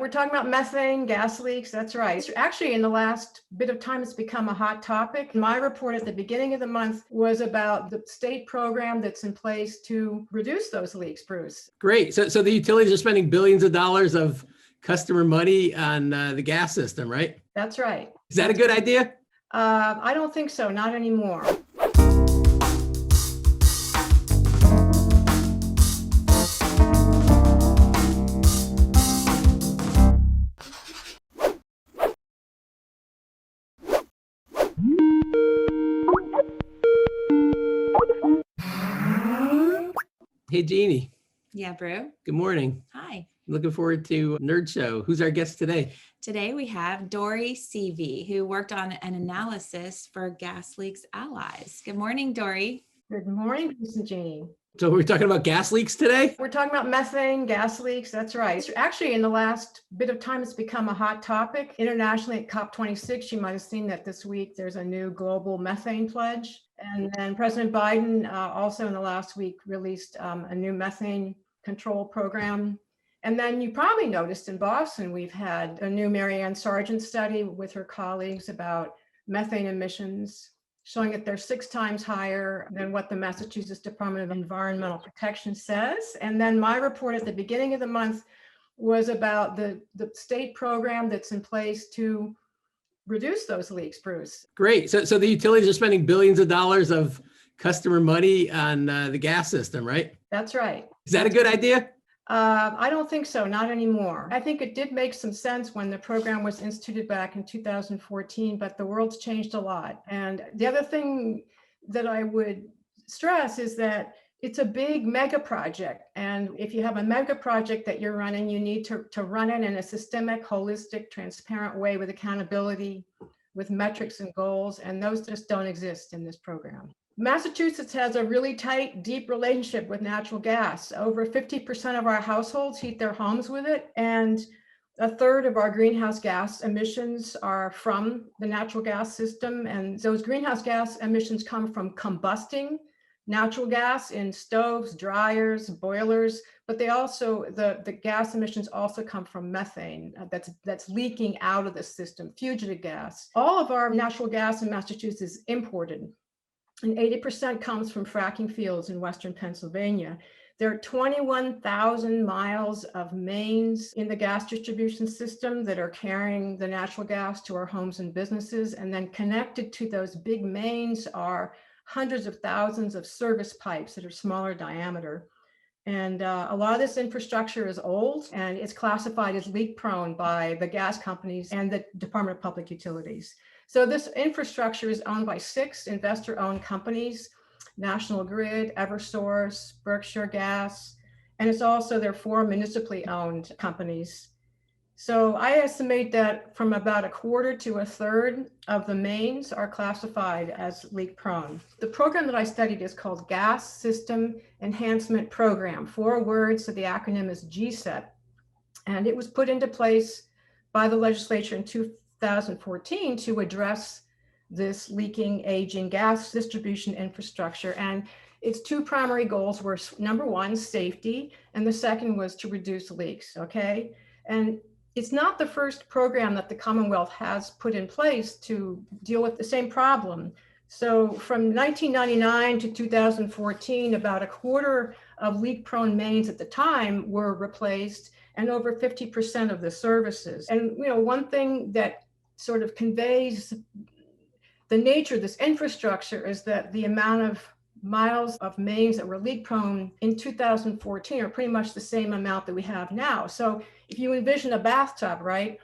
We're talking about methane, gas leaks. That's right. Actually, in the last bit of time, it's become a hot topic. My report at the beginning of the month was about the state program that's in place to reduce those leaks, Bruce. Great. So the utilities are spending billions of dollars of customer money on the gas system, right? That's right. Is that a good idea? I don't think so. Not anymore. Hey, Jeannie. Yeah, Brew. Good morning. Hi. Looking forward to Nerd Show. Who's our guest today? Today we have Dorie Seavey, who worked on an analysis for Gas Leaks Allies. Good morning, Dorie. Good morning, Bruce and Jeannie. So we're talking about gas leaks today? We're talking about methane, gas leaks. That's right. Actually, in the last bit of time, it's become a hot topic. Internationally at COP26, you might have seen that this week there's a new global methane pledge. And then President Biden also in the last week released a new methane control program. And then you probably noticed in Boston, we've had a new Marianne Sargent study with her colleagues about methane emissions, showing that they're 6 times higher than what the Massachusetts Department of Environmental Protection says. And then my report at the beginning of the month was about the state program that's in place to reduce those leaks, Bruce. Great. So the utilities are spending billions of dollars of customer money on the gas system, right? That's right. Is that a good idea? I don't think so. Not anymore. I think it did make some sense when the program was instituted back in 2014, but the world's changed a lot. And the other thing that I would stress is that it's a big mega project. And if you have a mega project that you're running, you need to run it in a systemic, holistic, transparent way with accountability, with metrics and goals. And those just don't exist in this program. Massachusetts has a really tight, deep relationship with natural gas. Over 50% of our households heat their homes with it. And a third of our greenhouse gas emissions are from the natural gas system. And those greenhouse gas emissions come from combusting natural gas in stoves, dryers, boilers, but they also, the gas emissions also come from methane that's leaking out of the system, fugitive gas. All of our natural gas in Massachusetts is imported. And 80% comes from fracking fields in Western Pennsylvania. There are 21,000 miles of mains in the gas distribution system that are carrying the natural gas to our homes and businesses. And then connected to those big mains are hundreds of thousands of service pipes that are smaller diameter. And a lot of this infrastructure is old and it's classified as leak prone by the gas companies and the Department of Public Utilities. So this infrastructure is owned by 6 investor-owned companies, National Grid, Eversource, Berkshire Gas, and it's also their 4 municipally owned companies. So I estimate that from about 1/4 to 1/3 of the mains are classified as leak prone. The program that I studied is called Gas System Enhancement Program, 4 words, so the acronym is GSEP. And it was put into place by the legislature in 2014 to address this leaking, aging gas distribution infrastructure. And its 2 primary goals were, number 1, safety, and the second was to reduce leaks, okay? And it's not the first program that the Commonwealth has put in place to deal with the same problem. So from 1999 to 2014, about 1/4 of leak-prone mains at the time were replaced, and over 50% of the services. And one thing that sort of conveys the nature of this infrastructure is that the amount of miles of mains that were leak prone in 2014 are pretty much the same amount that we have now. So if you envision a bathtub, right,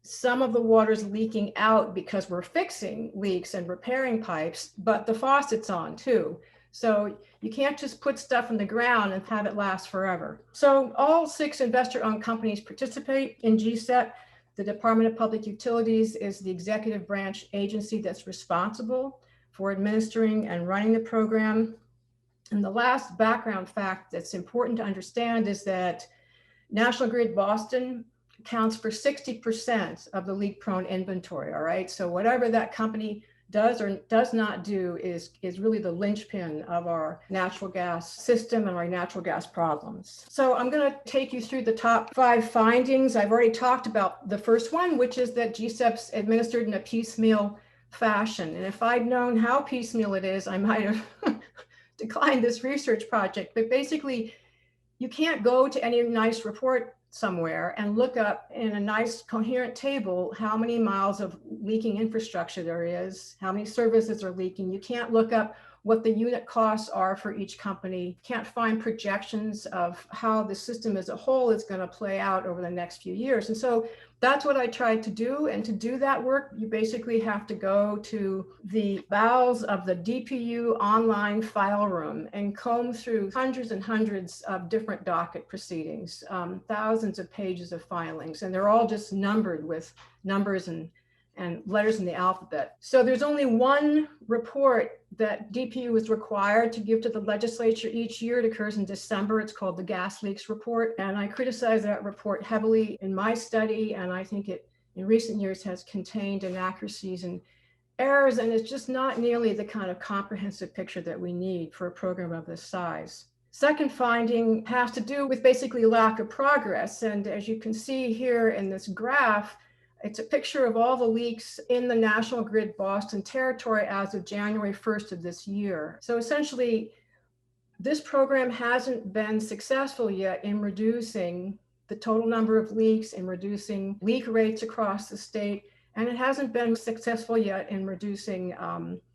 some of the water's leaking out because we're fixing leaks and repairing pipes, but the faucet's on too. So you can't just put stuff in the ground and have it last forever. So all 6 investor-owned companies participate in GSEP. The Department of Public Utilities is the executive branch agency that's responsible for administering and running the program. And the last background fact that's important to understand is that National Grid Boston accounts for 60% of the leak-prone inventory, all right? So whatever that company does or does not do is really the linchpin of our natural gas system and our natural gas problems. So I'm going to take you through the top 5 findings. I've already talked about the first one, which is that GSEP's administered in a piecemeal fashion. And if I'd known how piecemeal it is, I might have declined this research project. But basically, you can't go to any nice report somewhere and look up in a nice coherent table how many miles of leaking infrastructure there is, how many services are leaking. You can't look up what the unit costs are for each company. Can't find projections of how the system as a whole is going to play out over the next few years. And so that's what I tried to do. And to do that work, you basically have to go to the bowels of the DPU online file room and comb through hundreds and hundreds of different docket proceedings, thousands of pages of filings, and they're all just numbered with numbers and letters in the alphabet. So there's only one report that DPU is required to give to the legislature each year. It occurs in December. It's called the Gas Leaks Report. And I criticize that report heavily in my study. And I think it, in recent years, has contained inaccuracies and errors. And it's just not nearly the kind of comprehensive picture that we need for a program of this size. Second finding has to do with basically lack of progress. And as you can see here in this graph, it's a picture of all the leaks in the National Grid Boston territory as of January 1st of this year. So essentially, this program hasn't been successful yet in reducing the total number of leaks, in reducing leak rates across the state, and it hasn't been successful yet in reducing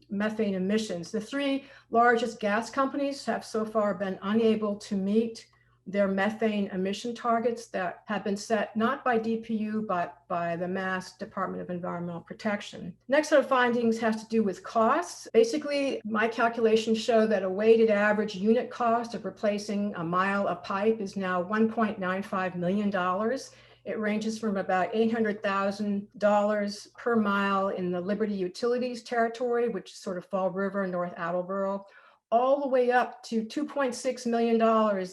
methane emissions. The 3 largest gas companies have so far been unable to meet their methane emission targets that have been set not by DPU, but by the Mass Department of Environmental Protection. Next set of findings has to do with costs. Basically, my calculations show that a weighted average unit cost of replacing a mile of pipe is now $1.95 million. It ranges from about $800,000 per mile in the Liberty Utilities territory, which is sort of Fall River, North Attleboro, all the way up to $2.6 million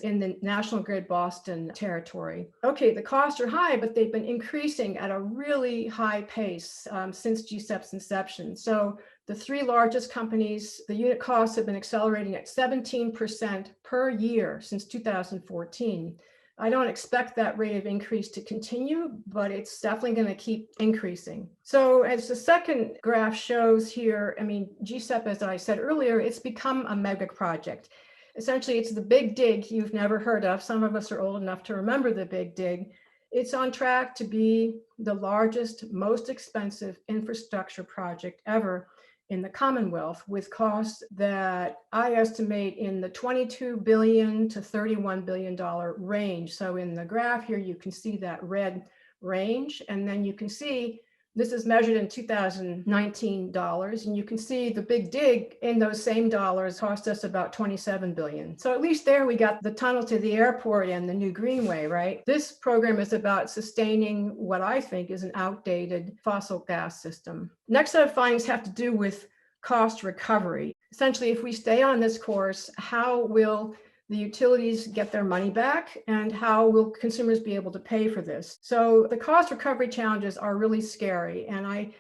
in the National Grid Boston territory. Okay, the costs are high, but they've been increasing at a really high pace since GSEP's inception. So the 3 largest companies, the unit costs have been accelerating at 17% per year since 2014. I don't expect that rate of increase to continue, but it's definitely going to keep increasing. So as the second graph shows here, I mean, GSEP, as I said earlier, it's become a mega project. Essentially, it's the big dig you've never heard of. Some of us are old enough to remember the big dig. It's on track to be the largest, most expensive infrastructure project ever in the Commonwealth, with costs that I estimate in the $22 billion to $31 billion range. So in the graph here, you can see that red range, and then you can see this is measured in 2019 dollars, and you can see the big dig in those same dollars cost us about $27 billion. So at least there we got the tunnel to the airport and the new greenway, right? This program is about sustaining what I think is an outdated fossil gas system. Next set of findings have to do with cost recovery. Essentially, if we stay on this course, how will the utilities get their money back, and how will consumers be able to pay for this? So the cost recovery challenges are really scary, and I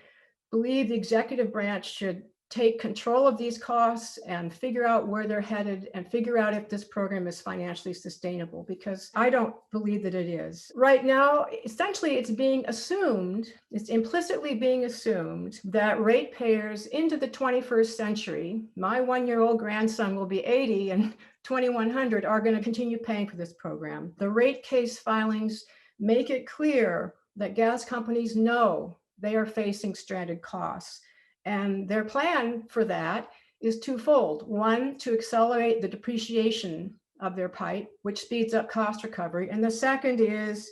believe the executive branch should take control of these costs and figure out where they're headed and figure out if this program is financially sustainable, because I don't believe that it is. Right now, essentially, it's being assumed, it's implicitly being assumed that ratepayers into the 21st century, my 1-year-old grandson will be 80 and 2100 are going to continue paying for this program. The rate case filings make it clear that gas companies know they are facing stranded costs. And their plan for that is twofold. One, to accelerate the depreciation of their pipe, which speeds up cost recovery. And the second is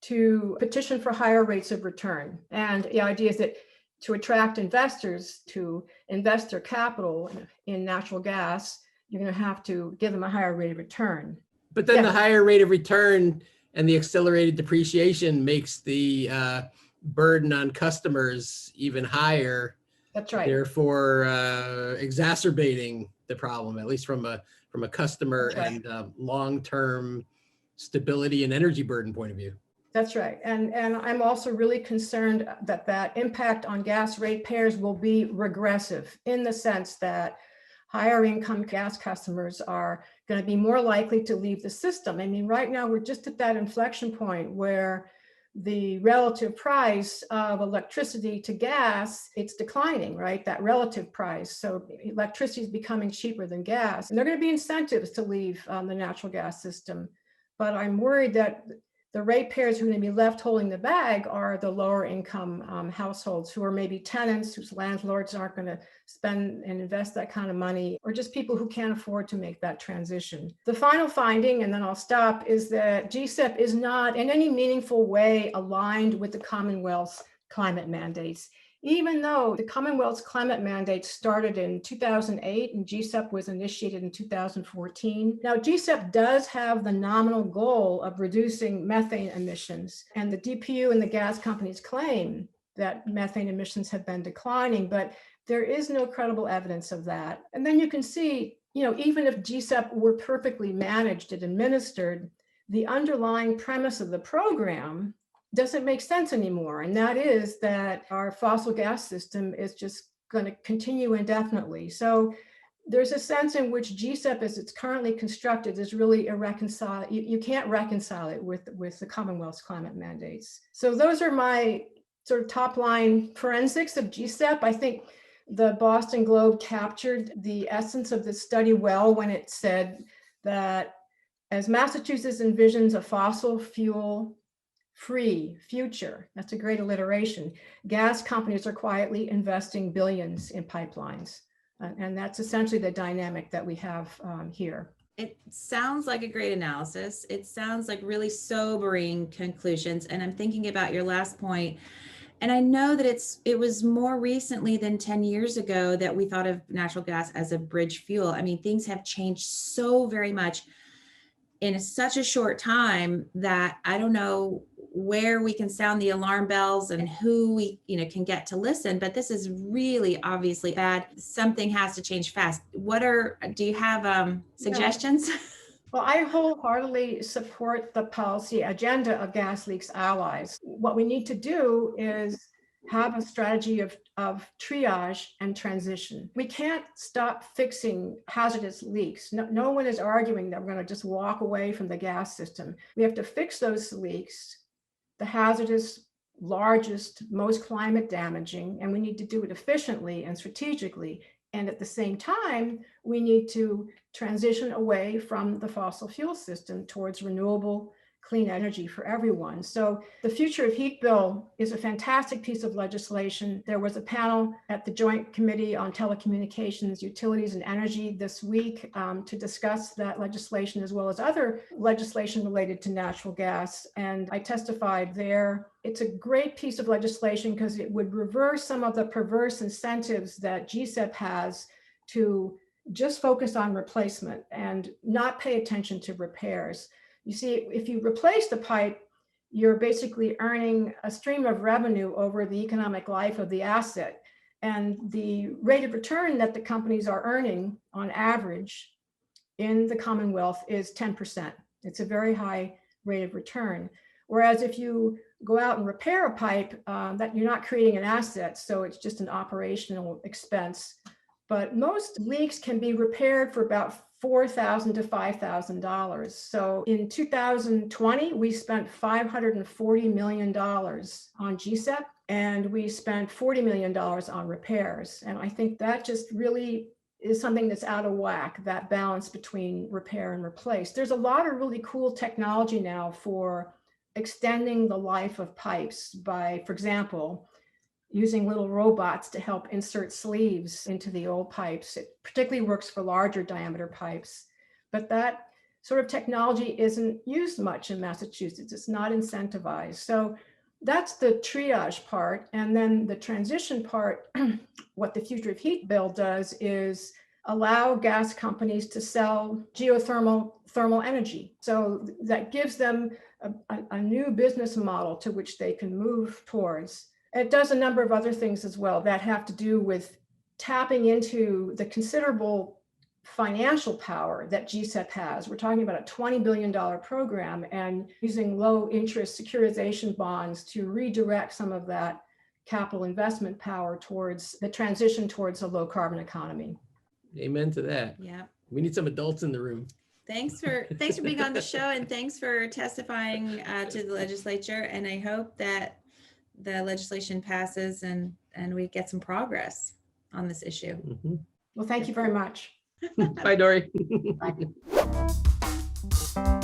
to petition for higher rates of return. And the idea is that to attract investors to invest their capital in natural gas, you're going to have to give them a higher rate of return. But then the higher rate of return and the accelerated depreciation makes the burden on customers even higher. That's right. Therefore, exacerbating the problem, at least from a customer and long-term stability and energy burden point of view. That's right. And I'm also really concerned that that impact on gas ratepayers will be regressive, in the sense that higher income gas customers are going to be more likely to leave the system. I mean, right now we're just at that inflection point where the relative price of electricity to gas, it's declining, right? That relative price. So electricity is becoming cheaper than gas, and there are going to be incentives to leave the natural gas system. But I'm worried that the ratepayers who are going to be left holding the bag are the lower income households, who are maybe tenants whose landlords aren't going to spend and invest that kind of money, or just people who can't afford to make that transition. The final finding, and then I'll stop, is that GSEP is not in any meaningful way aligned with the Commonwealth's climate mandates. Even though the Commonwealth's climate mandates started in 2008 and GSEP was initiated in 2014. Now, GSEP does have the nominal goal of reducing methane emissions, and the DPU and the gas companies claim that methane emissions have been declining, but there is no credible evidence of that. And then you can see, even if GSEP were perfectly managed and administered, the underlying premise of the program doesn't make sense anymore. And that is that our fossil gas system is just going to continue indefinitely. So there's a sense in which GSEP, as it's currently constructed, is really irreconcilable. You can't reconcile it with the Commonwealth's climate mandates. So those are my sort of top line forensics of GSEP. I think the Boston Globe captured the essence of this study well when it said that as Massachusetts envisions a fossil fuel free future, that's a great alliteration, gas companies are quietly investing billions in pipelines. And that's essentially the dynamic that we have here. It sounds like a great analysis. It sounds like really sobering conclusions. And I'm thinking about your last point. And I know that it was more recently than 10 years ago that we thought of natural gas as a bridge fuel. I mean, things have changed so very much in such a short time that I don't know where we can sound the alarm bells and who we can get to listen, but this is really obviously bad. Something has to change fast. Do you have suggestions? Well, I wholeheartedly support the policy agenda of Gas Leaks Allies. What we need to do is have a strategy of triage and transition. We can't stop fixing hazardous leaks. No one is arguing that we're going to just walk away from the gas system. We have to fix those leaks, the hazardous, largest, most climate damaging, and we need to do it efficiently and strategically. And at the same time, we need to transition away from the fossil fuel system towards renewable, clean energy for everyone. So the Future of Heat bill is a fantastic piece of legislation. There was a panel at the Joint Committee on Telecommunications, Utilities, and Energy this week to discuss that legislation, as well as other legislation related to natural gas. And I testified there. It's a great piece of legislation because it would reverse some of the perverse incentives that GSEP has to just focus on replacement and not pay attention to repairs. You see, if you replace the pipe, you're basically earning a stream of revenue over the economic life of the asset. And the rate of return that the companies are earning on average in the Commonwealth is 10%. It's a very high rate of return. Whereas if you go out and repair a pipe, that you're not creating an asset, so it's just an operational expense. But most leaks can be repaired for about $4,000 to $5,000. So in 2020, we spent $540 million on GSEP, and we spent $40 million on repairs. And I think that just really is something that's out of whack, that balance between repair and replace. There's a lot of really cool technology now for extending the life of pipes by, for example, using little robots to help insert sleeves into the old pipes. It particularly works for larger diameter pipes, but that sort of technology isn't used much in Massachusetts. It's not incentivized. So that's the triage part. And then the transition part, what the Future of Heat bill does is allow gas companies to sell thermal energy. So that gives them a new business model to which they can move towards. It does a number of other things as well that have to do with tapping into the considerable financial power that GSEP has. We're talking about a $20 billion program and using low interest securitization bonds to redirect some of that capital investment power towards the transition towards a low carbon economy. Amen to that. Yeah. We need some adults in the room. Thanks for being on the show, and thanks for testifying to the legislature. And I hope that the legislation passes and we get some progress on this issue. Mhm. Well, thank you very much. Bye, Dorie. Bye.